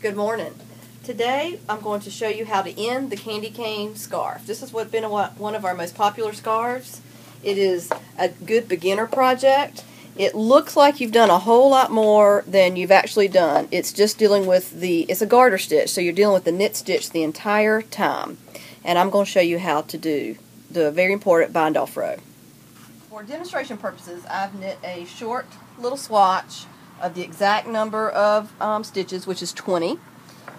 Good morning. Today I'm going to show you how to end the candy cane scarf. This has been one of our most popular scarves. It is a good beginner project. It looks like you've done a whole lot more than you've actually done. It's just dealing with it's a garter stitch, so you're dealing with the knit stitch the entire time. And I'm going to show you how to do the very important bind off row. For demonstration purposes, I've knit a short little swatch of the exact number of stitches, which is 20,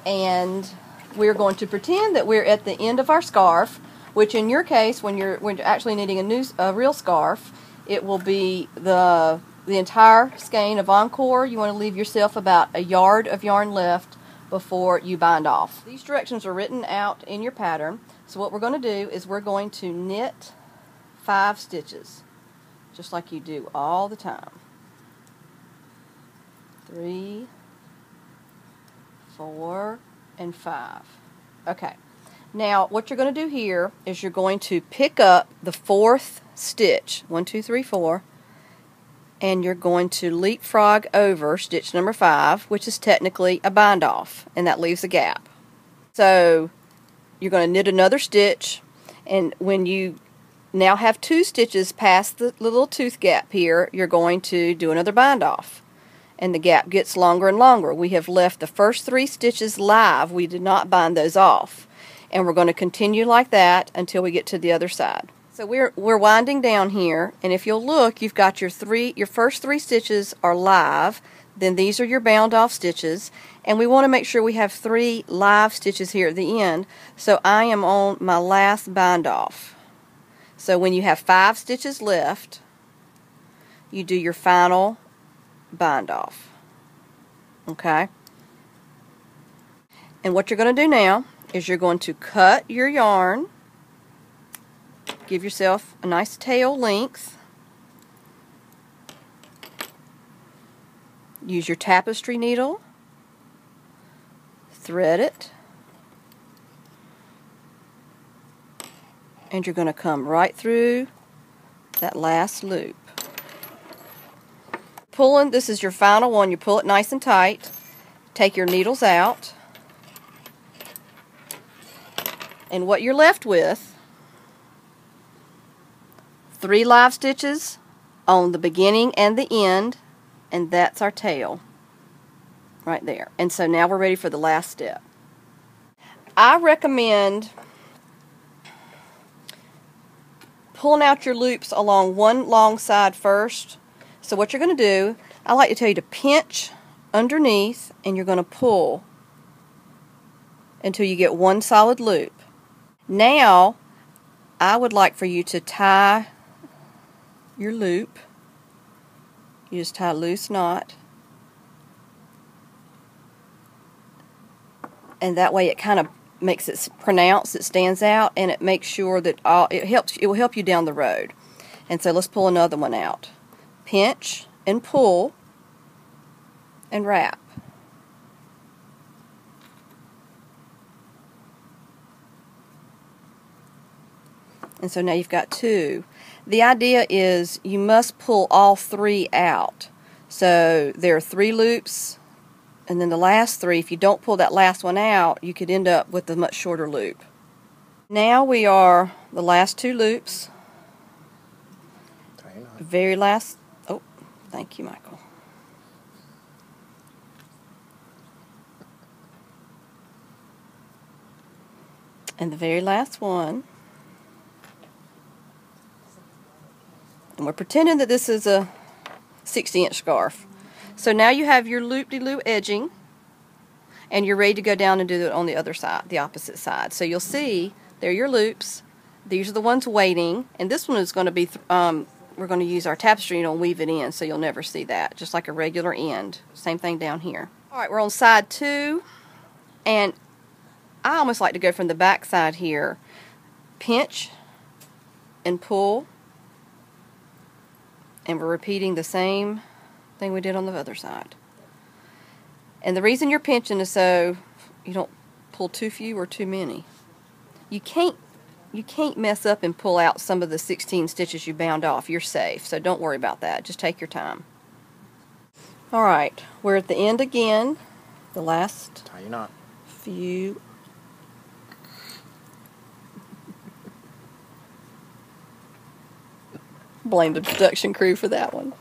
and we're going to pretend that we're at the end of our scarf, which in your case, when you're actually knitting a real scarf, it will be the entire skein of encore. You want to leave yourself about a yard of yarn left before you bind off. These directions are written out in your pattern, so what we're going to do is we're going to knit 5 stitches, just like you do all the time. 3, 4, and 5. Okay. Now, what you're going to do here is you're going to pick up the 4th stitch, 1, 2, 3, 4, and you're going to leapfrog over stitch number 5, which is technically a bind off, and that leaves a gap. So, you're going to knit another stitch, and when you now have 2 stitches past the little tooth gap here, you're going to do another bind off. And the gap gets longer and longer. We have left the first 3 stitches live. We did not bind those off. And we're going to continue like that until we get to the other side. So we're winding down here, and if you'll look, you've got your first 3 stitches are live, then these are your bound off stitches, and we want to make sure we have 3 live stitches here at the end. So I am on my last bind off. So when you have 5 stitches left, you do your final bind off. Okay? And what you're going to do now is you're going to cut your yarn, give yourself a nice tail length, use your tapestry needle, thread it, and you're going to come right through that last loop. Pulling, this is your final one. You pull it nice and tight, take your needles out, and what you're left with, 3 live stitches on the beginning and the end, and that's our tail right there. And so now we're ready for the last step. I recommend pulling out your loops along one long side first. So what you're going to do, I like to tell you to pinch underneath, and you're going to pull until you get one solid loop. Now, I would like for you to tie your loop. You just tie a loose knot. And that way it kind of makes it pronounced, it stands out, and it makes sure that it will help you down the road. And so let's pull another one out. Pinch and pull and wrap. And so now you've got 2. The idea is you must pull all 3 out. So there are 3 loops, and then the last 3, if you don't pull that last one out, you could end up with a much shorter loop. Now we are the last 2 loops. Very last. Oh, thank you, Michael. And the very last one. And we're pretending that this is a 60-inch scarf. So now you have your loop-de-loop edging, and you're ready to go down and do it on the other side, the opposite side. So you'll see, there are your loops. These are the ones waiting, and this one is going to be, we're going to use our tapestry needle and weave it in, so you'll never see that, just like a regular end. Same thing down here. Alright, we're on side 2, and I almost like to go from the back side here. Pinch and pull. And we're repeating the same thing we did on the other side. And the reason you're pinching is so you don't pull too few or too many. You can't mess up and pull out some of the 16 stitches you bound off. You're safe, so don't worry about that. Just take your time. Alright, we're at the end again. the last Tie your knot. few. Blame the production crew for that one.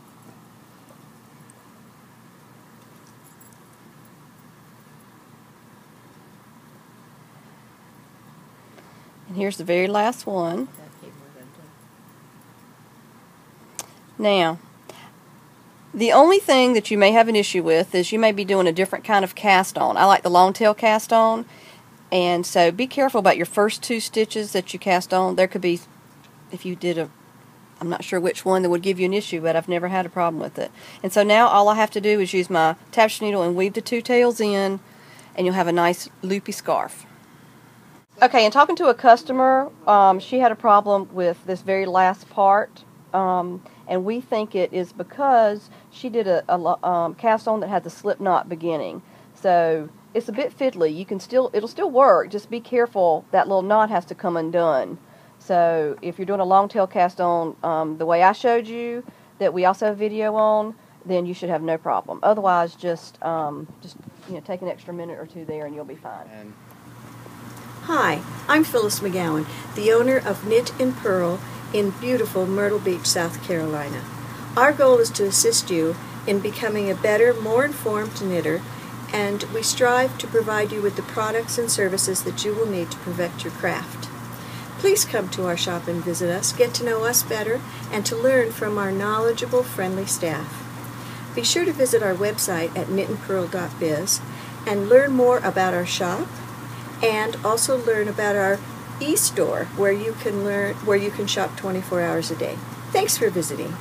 And here's the very last one. Now, the only thing that you may have an issue with is you may be doing a different kind of cast on. I like the long tail cast on, and so be careful about your first 2 stitches that you cast on. There could be, if you did I'm not sure which one that would give you an issue, but I've never had a problem with it. And so now all I have to do is use my tapestry needle and weave the 2 tails in, and you'll have a nice loopy scarf. Okay, and talking to a customer, she had a problem with this very last part, and we think it is because she did a cast on that had the slip knot beginning. So it's a bit fiddly. It'll still work. Just be careful, that little knot has to come undone. So if you're doing a long tail cast on the way I showed you, that we also have video on, then you should have no problem. Otherwise, just take an extra minute or 2 there, and you'll be fine. Hi, I'm Phyllis McGowan, the owner of Knit and Purl in beautiful Myrtle Beach, South Carolina. Our goal is to assist you in becoming a better, more informed knitter, and we strive to provide you with the products and services that you will need to perfect your craft. Please come to our shop and visit us, get to know us better, and to learn from our knowledgeable, friendly staff. Be sure to visit our website at knitandpurl.biz and learn more about our shop, and also learn about our e-store where you can shop 24 hours a day. Thanks for visiting.